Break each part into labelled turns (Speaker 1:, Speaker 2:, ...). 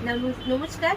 Speaker 1: নমস্কার,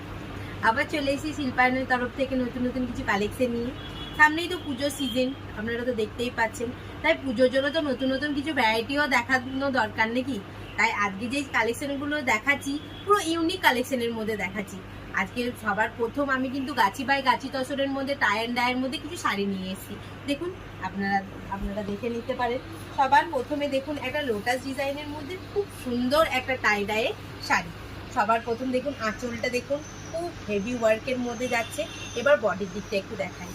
Speaker 1: আবার চলে এসেছি শিল্পায়নের তরফ থেকে নতুন নতুন কিছু কালেকশন নিয়ে। সামনেই তো পুজোর সিজন, আপনারা তো দেখতেই পাচ্ছেন। তাই পুজোর জন্য তো নতুন নতুন কিছু ভ্যারাইটিও দেখানো দরকার নাকি। তাই আজকে যে কালেকশনগুলো দেখাচ্ছি পুরো ইউনিক কালেকশনের মধ্যে দেখাচ্ছি। আজকে সবার প্রথম আমি কিন্তু গাছি বাই গাছি তসরের মধ্যে টাই অ্যান্ড ডাইয়ের মধ্যে কিছু শাড়ি নিয়ে এসেছি। দেখুন, আপনারা আপনারা দেখে নিতে পারেন। সবার প্রথমে দেখুন একটা লোটাস ডিজাইনের মধ্যে খুব সুন্দর একটা টাই ডাইয়ে শাড়ি। সবার প্রথম দেখুন আঁচলটা দেখুন, খুব হেভি ওয়ার্কের মধ্যে যাচ্ছে। এবার বডির দিকটা একটু দেখাই।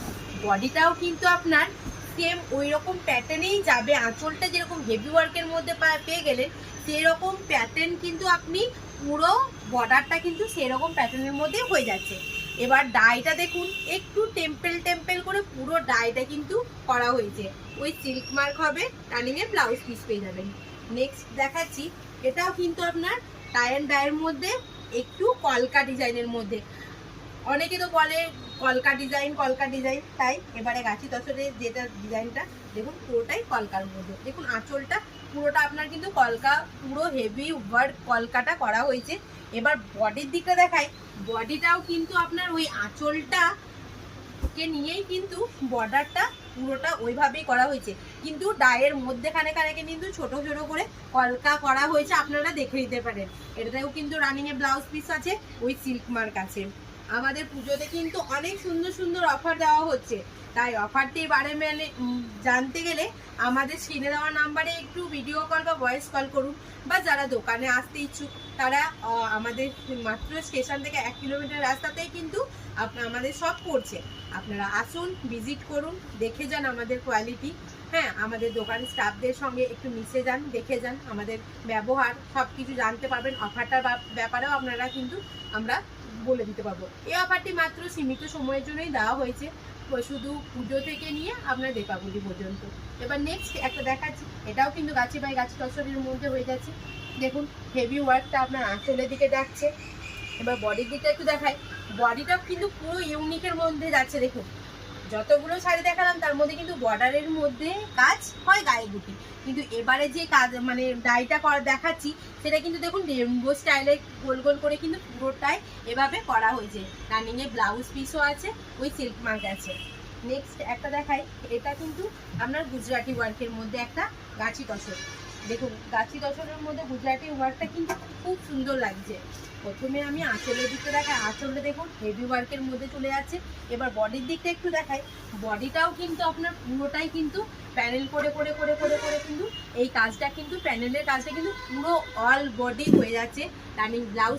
Speaker 1: বডিটাও কিন্তু আপনার সেম ওই রকম প্যাটার্নেই যাবে। আঁচলটা যেরকম হেভি ওয়ার্কের মধ্যে পেয়ে গেলেন, সেরকম প্যাটার্ন কিন্তু আপনি পুরো বর্ডারটা কিন্তু সেরকম প্যাটার্নের মধ্যে হয়ে যাচ্ছে। এবার ডাইটা দেখুন, একটু টেম্পেল টেম্পেল করে পুরো ডাইটা কিন্তু করা হয়েছে। ওই সিল্ক মার্ক হবে, রানিং এর ব্লাউজ পিস পেয়ে যাবেন। নেক্সট দেখাচ্ছি, এটাও কিন্তু আপনার টাই অ্যান্ড ডাইয়ের মধ্যে একটু কলকা ডিজাইনের মধ্যে। অনেকে তো বলে কলকা ডিজাইন, তাই এবারে গাছি তসরের যেটা ডিজাইনটা দেখুন পুরোটাই কলকার মধ্যে। দেখুন আঁচলটা পুরোটা আপনার কিন্তু কলকা, পুরো হেভি ওয়ার্ক কলকাটা করা হয়েছে। এবার বডির দিকটা দেখাই। বডিটাও কিন্তু আপনার ওই আঁচলটা কে নিয়েই কিন্তু বর্ডারটা পুরোটা ওইভাবেই করা হয়েছে, কিন্তু ডায়ের মধ্যেখানে কিন্তু ছোট ছোট করে কলকা করা হয়েছে, আপনারা দেখে নিতে পারেন। এটাতেও কিন্তু রানিং এ ব্লাউজ পিস আছে, ওই সিল্ক মার্ক আছে। আমাদের পুজোতে কিন্তু অনেক সুন্দর সুন্দর অফার দেওয়া হচ্ছে, তাই অফারটি বারে মানে জানতে গেলে আমাদের স্ক্রিনে দেওয়া নাম্বারে একটু ভিডিও কল বা ভয়েস কল করুন, বা যারা দোকানে আসতে ইচ্ছুক তারা আমাদের মাত্র স্টেশন থেকে 1 কিলোমিটার রাস্তাতেই কিন্তু আমাদের সব পড়ছে। আপনারা আসুন, ভিজিট করুন, দেখে যান আমাদের কোয়ালিটি। হ্যাঁ, আমাদের দোকানের স্টাফদের সঙ্গে একটু মিশে যান, দেখে যান আমাদের ব্যবহার, সব কিছু জানতে পারবেন। অফারটার ব্যাপারেও আপনারা কিন্তু আমরা বলে দিতে পারবো। এই অফারটি মাত্র সীমিত সময়ের জন্যই দেওয়া হয়েছে, শুধু পুজো থেকে নিয়ে আপনার দীপাবলি পর্যন্ত। এবার নেক্সট একটা দেখাচ্ছি, এটাও কিন্তু গাছি বাই গাছি তসরের মধ্যে হয়ে যাচ্ছে। দেখুন হেভি ওয়ার্কটা আপনার আঁচলের দিকে যাচ্ছে। এবার বডির দিকটা একটু দেখাই। বডিটা কিন্তু পুরো ইউনিকের মধ্যে যাচ্ছে। দেখুন যতগুলো শাড়ি দেখালাম তার মধ্যে কিন্তু বর্ডারের মধ্যে কাজ হয় গায়ে বুটি, কিন্তু এবারে যে কাজ মানে ডাইটা করা দেখাচ্ছি সেটা কিন্তু দেখুন রেনবো স্টাইলে গোল গোল করে কিন্তু পুরোটাই এভাবে করা হয়েছে। রানিং এ ব্লাউজ পিসও আছে, ওই সিল্ক মার্ক আছে। নেক্সট একটা দেখাই, এটা কিন্তু আপনার গুজরাটি ওয়ার্কের মধ্যে একটা গাছি তসর। দেখুন গাছি তসরের মধ্যে গুজরাটি ওয়ার্কটা কিন্তু খুব সুন্দর লাগছে। প্রথমে আমি আঁচলের দিকটা দেখাই। আঁচলটা দেখুন হেভি ওয়ার্কের মধ্যে চলে যাচ্ছে। এবার বডির দিকটা একটু দেখাই। বডিটাও কিন্তু আপনার পুরোটাই কিন্তু প্যানেল করে করে করে করে করে কিন্তু এই কাজটা কিন্তু প্যানেলের কাজটা কিন্তু পুরো অল বডি হয়ে যাচ্ছে। Running blouse